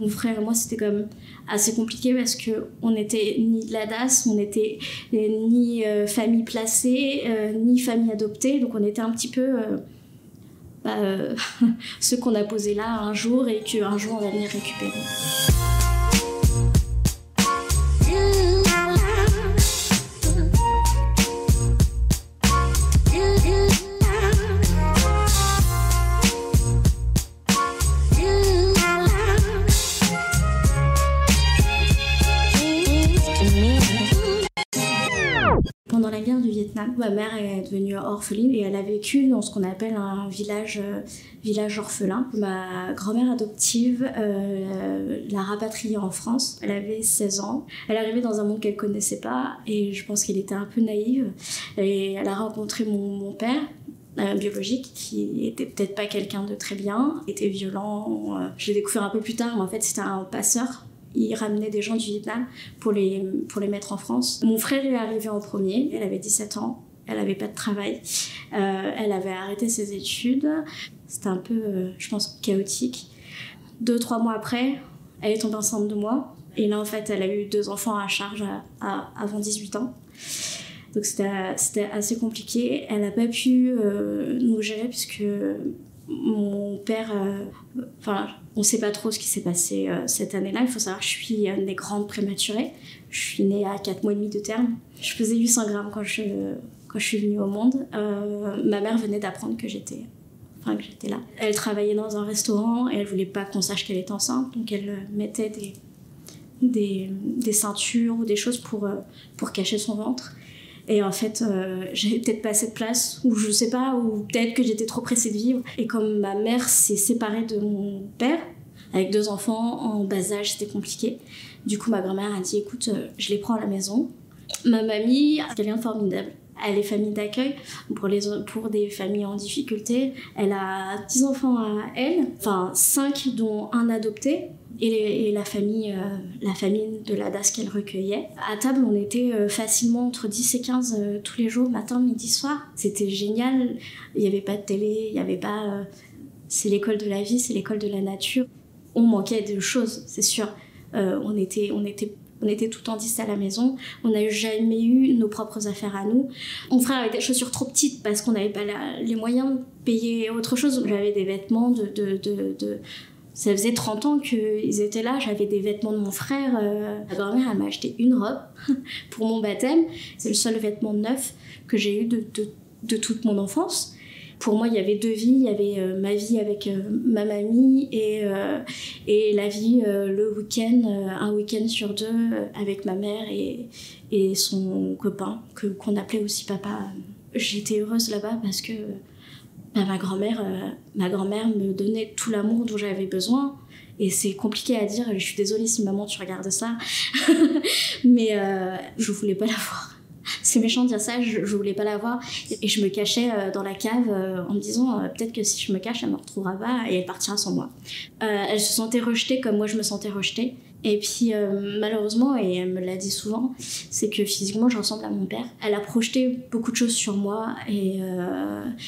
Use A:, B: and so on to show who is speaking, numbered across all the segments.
A: Mon frère et moi, c'était quand même assez compliqué parce qu'on n'était ni de la DAS, on n'était ni famille placée, ni famille adoptée. Donc on était un petit peu ceux qu'on a posés là un jour et qu'un jour on va venir récupérer. Pendant la guerre du Vietnam, ma mère est devenue orpheline et elle a vécu dans ce qu'on appelle un village orphelin. Ma grand-mère adoptive l'a rapatriée en France. Elle avait 16 ans. Elle est arrivée dans un monde qu'elle connaissait pas et je pense qu'elle était un peu naïve. Et elle a rencontré mon père, biologique, qui était peut-être pas quelqu'un de très bien, était violent. Je l'ai découvert un peu plus tard, mais en fait c'était un passeur. Il ramenait des gens du Vietnam pour les mettre en France. Mon frère est arrivé en premier, elle avait 17 ans, elle avait pas de travail, elle avait arrêté ses études. C'était un peu, je pense, chaotique. 2-3 mois après, elle est tombée enceinte de moi. Et là, en fait, elle a eu 2 enfants à charge avant 18 ans. Donc c'était assez compliqué. Elle n'a pas pu nous gérer puisque mon père... on ne sait pas trop ce qui s'est passé cette année-là. Il faut savoir que je suis née grande prématurée. Je suis née à 4 mois et demi de terme. Je pesais 800 grammes quand je suis venue au monde. Ma mère venait d'apprendre que j'étais là. Elle travaillait dans un restaurant et elle ne voulait pas qu'on sache qu'elle était enceinte. Donc elle mettait des ceintures ou des choses pour cacher son ventre. Et en fait, j'avais peut-être pas assez de place, ou je sais pas, ou peut-être que j'étais trop pressée de vivre. Et comme ma mère s'est séparée de mon père, avec 2 enfants en bas âge, c'était compliqué. Du coup, ma grand-mère a dit, écoute, je les prends à la maison. Ma mamie, c'est quelqu'un de formidable. Elle est famille d'accueil pour des familles en difficulté. Elle a 10 enfants à elle, 5 dont un adopté. Et la famille de la DAS qu'elle recueillait. À table, on était facilement entre 10 et 15 tous les jours, matin, midi, soir. C'était génial. Il n'y avait pas de télé, il n'y avait pas... c'est l'école de la vie, c'est l'école de la nature. On manquait de choses, c'est sûr. On était tout le temps 10 à la maison. On n'a jamais eu nos propres affaires à nous. Mon frère avait des chaussures trop petites parce qu'on n'avait pas les moyens de payer autre chose. J'avais des vêtements Ça faisait 30 ans qu'ils étaient là, j'avais des vêtements de mon frère. Ma grand-mère, elle m'a acheté une robe pour mon baptême. C'est le seul vêtement neuf que j'ai eu de toute mon enfance. Pour moi, il y avait 2 vies. Il y avait ma vie avec ma mamie et la vie le week-end, un week-end sur 2 avec ma mère et son copain, qu'on appelait aussi papa. J'étais heureuse là-bas parce que ma grand-mère me donnait tout l'amour dont j'avais besoin. Et c'est compliqué à dire, je suis désolée si maman tu regardes ça, mais je voulais pas la voir. C'est méchant de dire ça, je voulais pas la voir. Et je me cachais dans la cave en me disant peut-être que si je me cache, elle me retrouvera pas et elle partira sans moi. Elle se sentait rejetée comme moi je me sentais rejetée. Et puis malheureusement, et elle me l'a dit souvent, c'est que physiquement je ressemble à mon père. Elle a projeté beaucoup de choses sur moi et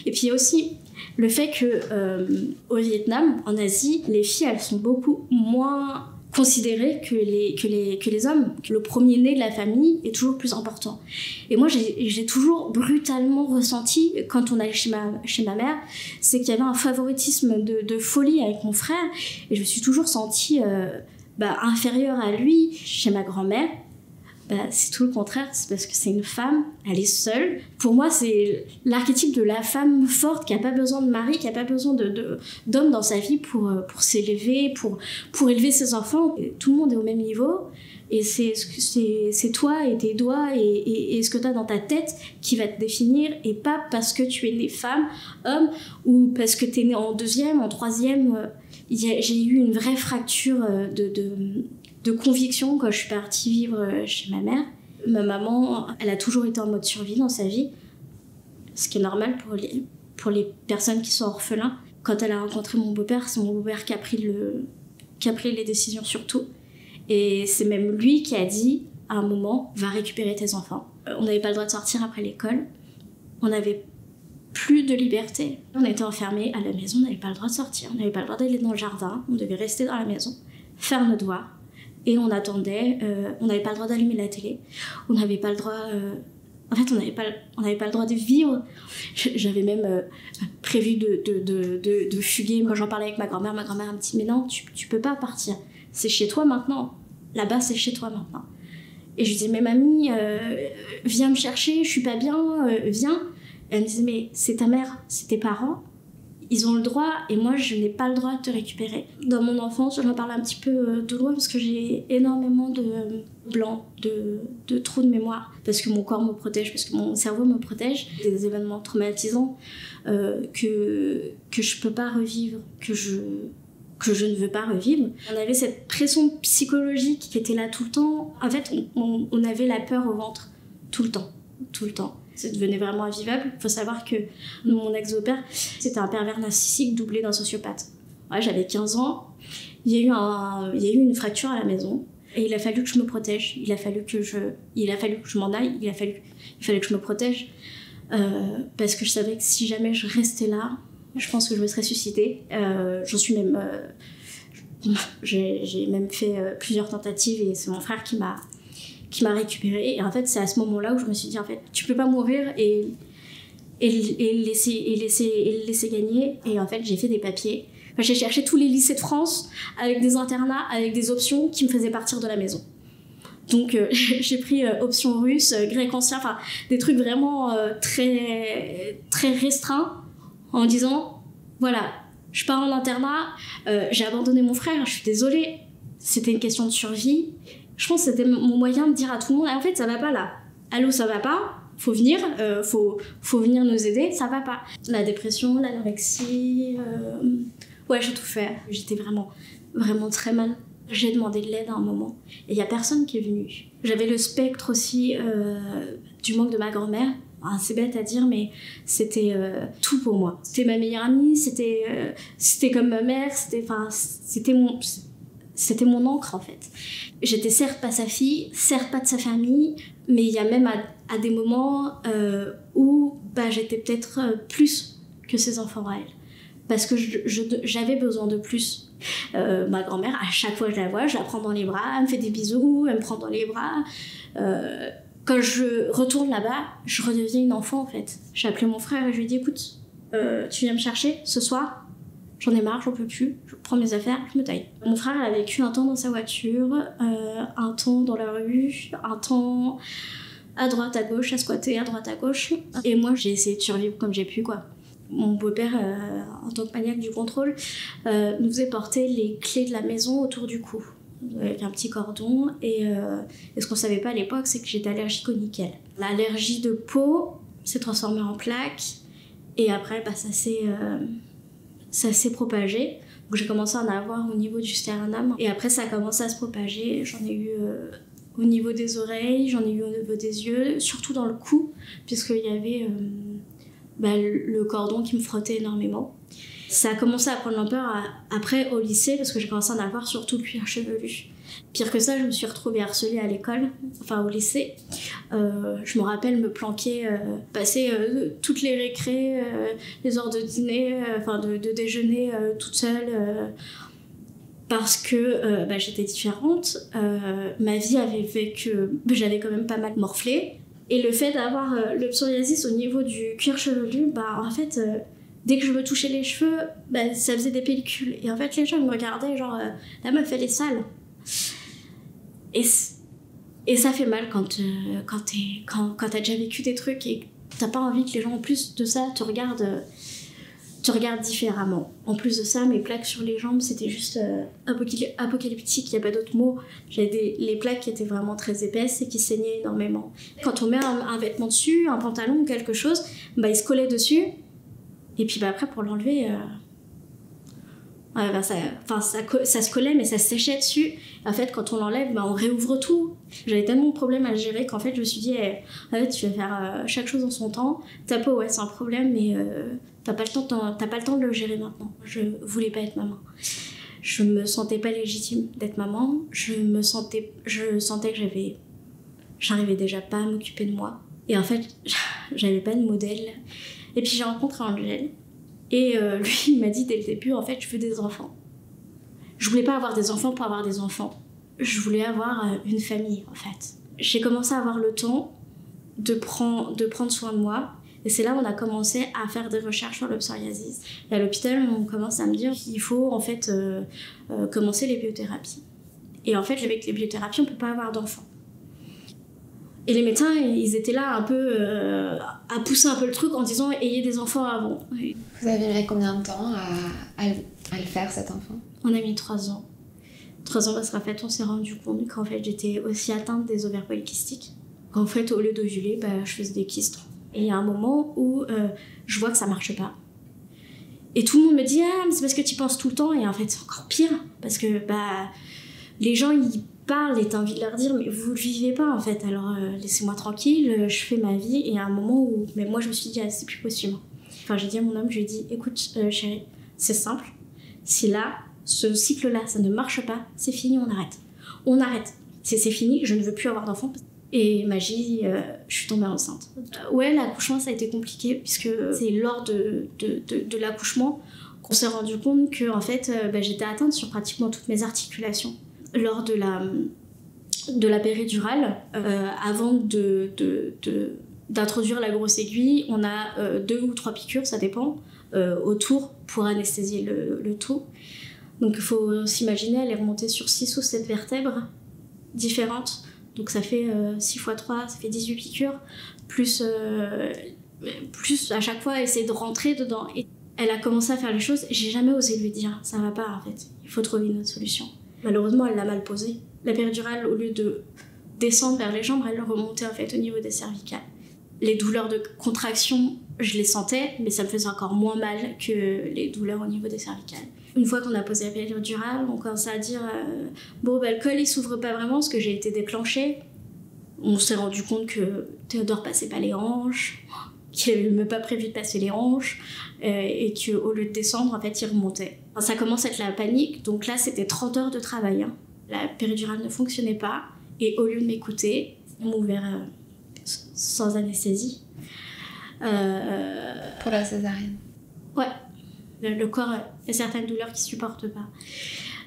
A: puis il y a aussi le fait que au Vietnam, en Asie, les filles elles sont beaucoup moins considérées que les hommes. Le premier-né de la famille est toujours plus important. Et moi j'ai toujours brutalement ressenti quand on allait chez ma mère, c'est qu'il y avait un favoritisme de folie avec mon frère et je me suis toujours sentie inférieure à lui. Chez ma grand-mère, c'est tout le contraire, c'est parce que c'est une femme, elle est seule. Pour moi, c'est l'archétype de la femme forte qui n'a pas besoin de mari, qui n'a pas besoin d'homme dans sa vie pour s'élever, pour élever ses enfants. Et tout le monde est au même niveau. Et c'est toi et tes doigts et ce que tu as dans ta tête qui va te définir, et pas parce que tu es née femme, homme, ou parce que tu es née en 2e, en 3e. J'ai eu une vraie fracture de conviction quand je suis partie vivre chez ma mère. Ma maman, elle a toujours été en mode survie dans sa vie, ce qui est normal pour les personnes qui sont orphelins. Quand elle a rencontré mon beau-père, c'est mon beau-père qui a pris les décisions sur tout. Et c'est même lui qui a dit à un moment, va récupérer tes enfants. On n'avait pas le droit de sortir après l'école. On n'avait plus de liberté. On était enfermés à la maison, on n'avait pas le droit de sortir, on n'avait pas le droit d'aller dans le jardin, on devait rester dans la maison. faire nos devoirs. Et on attendait, on n'avait pas le droit d'allumer la télé, on n'avait pas le droit... En fait, on n'avait pas le droit de vivre. J'avais même prévu de fuguer. Quand j'en parlais avec ma grand-mère me dit « Mais non, tu peux pas partir. C'est chez toi maintenant. Là-bas, c'est chez toi maintenant. » Et je lui disais « Mais mamie, viens me chercher, je suis pas bien, viens. » Elle me disait « Mais c'est ta mère, c'est tes parents. Ils ont le droit et moi, je n'ai pas le droit de te récupérer. » Dans mon enfance, je me parle un petit peu de loin parce que j'ai énormément de blancs, de trous de mémoire. Parce que mon corps me protège, parce que mon cerveau me protège. Des événements traumatisants que je peux pas revivre, que je ne veux pas revivre. On avait cette pression psychologique qui était là tout le temps. En fait, on avait la peur au ventre tout le temps. Ça devenait vraiment invivable. Il faut savoir que mon ex-beau-père, c'était un pervers narcissique doublé d'un sociopathe. Ouais, j'avais 15 ans, il y a eu une fracture à la maison et il a fallu que je me protège. Il a fallu que je m'en aille, il fallait que je me protège parce que je savais que si jamais je restais là, je pense que je me serais suicidée. J'en suis même... j'ai même fait plusieurs tentatives et c'est mon frère qui m'a récupérée. Et en fait, c'est à ce moment-là où je me suis dit, en fait, tu peux pas mourir et le laisser gagner. Et en fait, j'ai fait des papiers. Enfin, j'ai cherché tous les lycées de France avec des internats, avec des options qui me faisaient partir de la maison. Donc, j'ai pris option russe, grec ancien, enfin, des trucs vraiment très, très restreints en disant, voilà, je pars en internat, j'ai abandonné mon frère, je suis désolée, c'était une question de survie. Je pense que c'était mon moyen de dire à tout le monde, en fait, ça va pas là. Allô, ça va pas, faut venir, faut venir nous aider, ça va pas. La dépression, l'anorexie, ouais, j'ai tout fait. J'étais vraiment, vraiment très mal. J'ai demandé de l'aide à un moment et il y a personne qui est venu. J'avais le spectre aussi du manque de ma grand-mère. C'est bête à dire, mais c'était tout pour moi. C'était ma meilleure amie, c'était comme ma mère, c'était mon encre en fait. J'étais certes pas sa fille, certes pas de sa famille, mais il y a même à des moments où j'étais peut-être plus que ses enfants à elle. Parce que j'avais besoin de plus. Ma grand-mère, à chaque fois que je la vois, je la prends dans les bras, elle me fait des bisous, elle me prend dans les bras. Quand je retourne là-bas, je redeviens une enfant en fait. J'ai appelé mon frère et je lui ai dit écoute, tu viens me chercher ce soir? J'en ai marre, j'en peux plus, je prends mes affaires, je me taille. Mon frère a vécu un temps dans sa voiture, un temps dans la rue, un temps à droite, à gauche, à squatter à droite, à gauche. Et moi, j'ai essayé de survivre comme j'ai pu, quoi. Mon beau-père, en tant que maniaque du contrôle, nous faisait porter les clés de la maison autour du cou, avec un petit cordon. Et ce qu'on savait pas à l'époque, c'est que j'étais allergique au nickel. L'allergie de peau s'est transformée en plaque, et après, ça s'est propagé. Donc j'ai commencé à en avoir au niveau du sternum. Et après, ça a commencé à se propager. J'en ai eu au niveau des oreilles, j'en ai eu au niveau des yeux, surtout dans le cou, puisqu'il y avait le cordon qui me frottait énormément. Ça a commencé à prendre l'ampleur après au lycée, parce que j'ai commencé à en avoir surtout le cuir chevelu. Pire que ça, je me suis retrouvée harcelée à l'école, enfin au lycée. Je me rappelle me planquer, passer toutes les récrés, les heures de dîner, de déjeuner toute seule, parce que j'étais différente. Ma vie avait fait que j'avais quand même pas mal morflé. Et le fait d'avoir le psoriasis au niveau du cuir chevelu, en fait, dès que je me touchais les cheveux, ça faisait des pellicules. Et en fait, les gens me regardaient, genre, la meuf, elle est sale. Et ça fait mal quand t'as déjà vécu des trucs et que t'as pas envie que les gens, en plus de ça, te regardent différemment. En plus de ça, mes plaques sur les jambes, c'était juste apocalyptique, il n'y a pas d'autre mot. J'avais les plaques qui étaient vraiment très épaisses et qui saignaient énormément. Quand on met un vêtement dessus, un pantalon ou quelque chose, il se collait dessus. Et puis après, pour l'enlever, ça se collait, mais ça se séchait dessus. En fait, quand on l'enlève, on réouvre tout. J'avais tellement de problèmes à gérer qu'en fait, je me suis dit, en fait, tu vas faire chaque chose en son temps. Ta peau, ouais, c'est un problème, mais t'as pas le temps de le gérer maintenant. Je voulais pas être maman. Je me sentais pas légitime d'être maman. Je sentais que j'arrivais déjà pas à m'occuper de moi. Et en fait, j'avais pas de modèle. Et puis j'ai rencontré Angel. Et lui, il m'a dit dès le début, en fait, je veux des enfants. Je voulais pas avoir des enfants pour avoir des enfants. Je voulais avoir une famille, en fait. J'ai commencé à avoir le temps de prendre soin de moi. Et c'est là où on a commencé à faire des recherches sur le psoriasis. Et à l'hôpital, on commence à me dire qu'il faut en fait commencer les biothérapies. Et en fait, avec les biothérapies, on peut pas avoir d'enfants. Et les médecins, ils étaient là un peu à pousser un peu le truc en disant « ayez des enfants avant ».
B: Vous avez mis combien de temps à le faire, cet enfant?
A: On a mis 3 ans. 3 ans parce qu'en fait, on s'est rendu compte qu'en fait, j'étais aussi atteinte des ovaires polykystiques. Qu'en fait, au lieu d'ovuler, je faisais des kystes. Et il y a un moment où je vois que ça marche pas. Et tout le monde me dit « ah, mais c'est parce que tu y penses tout le temps ». Et en fait, c'est encore pire parce que les gens, ils parlent et t'as envie de leur dire mais vous le vivez pas en fait, alors laissez-moi tranquille, je fais ma vie. Et à un moment où mais moi je me suis dit c'est plus possible. Enfin j'ai dit à mon homme, je lui ai dit écoute chérie, c'est simple, si là ce cycle là ça ne marche pas, c'est fini, on arrête, c'est fini, je ne veux plus avoir d'enfants. Et magie, je suis tombée enceinte. Ouais, l'accouchement ça a été compliqué puisque c'est lors de l'accouchement qu'on s'est rendu compte que en fait j'étais atteinte sur pratiquement toutes mes articulations. Lors de la péridurale, avant d'introduire la grosse aiguille, on a 2 ou 3 piqûres, ça dépend, autour pour anesthésier le tout. Donc il faut s'imaginer, elle est remontée sur 6 ou 7 vertèbres différentes. Donc ça fait 6 x 3, ça fait 18 piqûres, plus à chaque fois essayer de rentrer dedans. Et elle a commencé à faire les choses, j'ai jamais osé lui dire, ça va pas en fait, il faut trouver une autre solution. Malheureusement, elle l'a mal posée. La péridurale, au lieu de descendre vers les jambes, elle remontait en fait au niveau des cervicales. Les douleurs de contraction, je les sentais, mais ça me faisait encore moins mal que les douleurs au niveau des cervicales. Une fois qu'on a posé la péridurale, on commençait à dire le col il s'ouvre pas vraiment parce que j'ai été déclenchée. On s'est rendu compte que Théodore passait pas les hanches, qu'il n'avait même pas prévu de passer les hanches, et qu'au lieu de descendre, en fait, il remontait. Enfin, ça commence à être la panique, donc là, c'était 30 heures de travail. Hein. La péridurale ne fonctionnait pas, et au lieu de m'écouter, ils m'ont ouvert sans anesthésie.
B: Pour la césarienne?
A: Ouais. Le corps, il y a certaines douleurs qu'il ne supporte pas.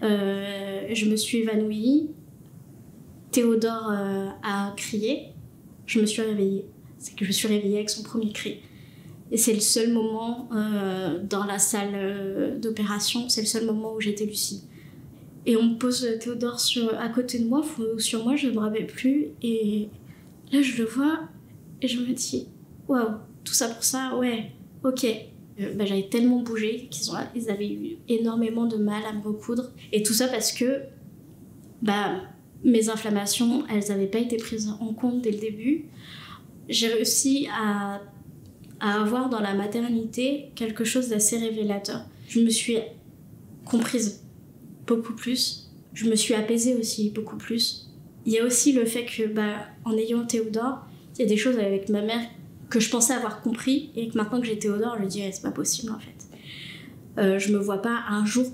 A: Je me suis évanouie. Théodore a crié. Je me suis réveillée. C'est que je me suis réveillée avec son premier cri. Et c'est le seul moment dans la salle d'opération, c'est le seul moment où j'étais lucide. Et on me pose Théodore à côté de moi, sur moi, je ne me rappelle plus. Et là, je le vois et je me dis, waouh, tout ça pour ça, ouais, ok. J'avais tellement bougé qu'ils avaient eu énormément de mal à me recoudre. Et tout ça parce que mes inflammations, elles n'avaient pas été prises en compte dès le début. J'ai réussi à avoir dans la maternité quelque chose d'assez révélateur. Je me suis comprise beaucoup plus. Je me suis apaisée aussi beaucoup plus. Il y a aussi le fait que, en ayant Théodore, il y a des choses avec ma mère que je pensais avoir compris et que maintenant que j'ai Théodore, je me dis c'est pas possible en fait. Je me vois pas un jour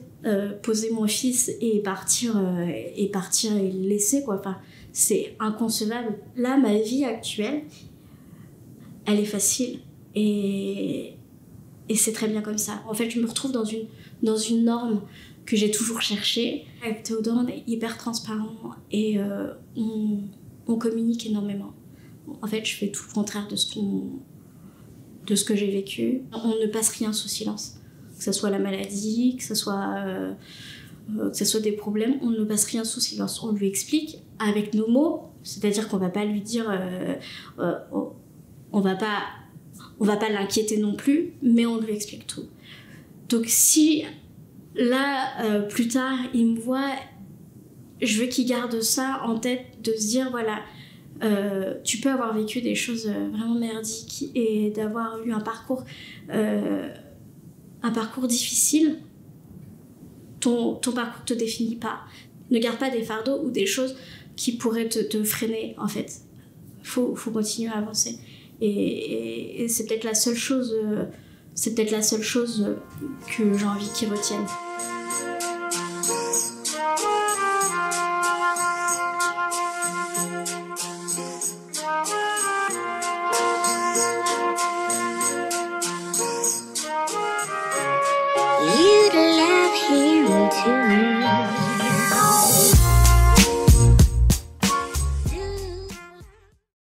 A: poser mon fils et partir et le laisser quoi. Enfin, c'est inconcevable. Là, ma vie actuelle, elle est facile et c'est très bien comme ça. En fait, je me retrouve dans une norme que j'ai toujours cherchée. Avec Théodore, on est hyper transparent et on communique énormément. En fait, je fais tout le contraire de ce que j'ai vécu. On ne passe rien sous silence. Que ce soit la maladie, que ce soit des problèmes, on ne passe rien sous silence. On lui explique avec nos mots, c'est-à-dire qu'on ne va pas lui dire... on va pas l'inquiéter non plus, mais on lui explique tout. Donc si là, plus tard, il me voit, je veux qu'il garde ça en tête, de se dire, voilà, tu peux avoir vécu des choses vraiment merdiques et d'avoir eu un parcours difficile. Ton parcours ne te définit pas. Ne garde pas des fardeaux ou des choses qui pourraient te freiner, en fait. Faut continuer à avancer. Et c'est peut-être la seule chose que j'ai envie qu'ils retiennent.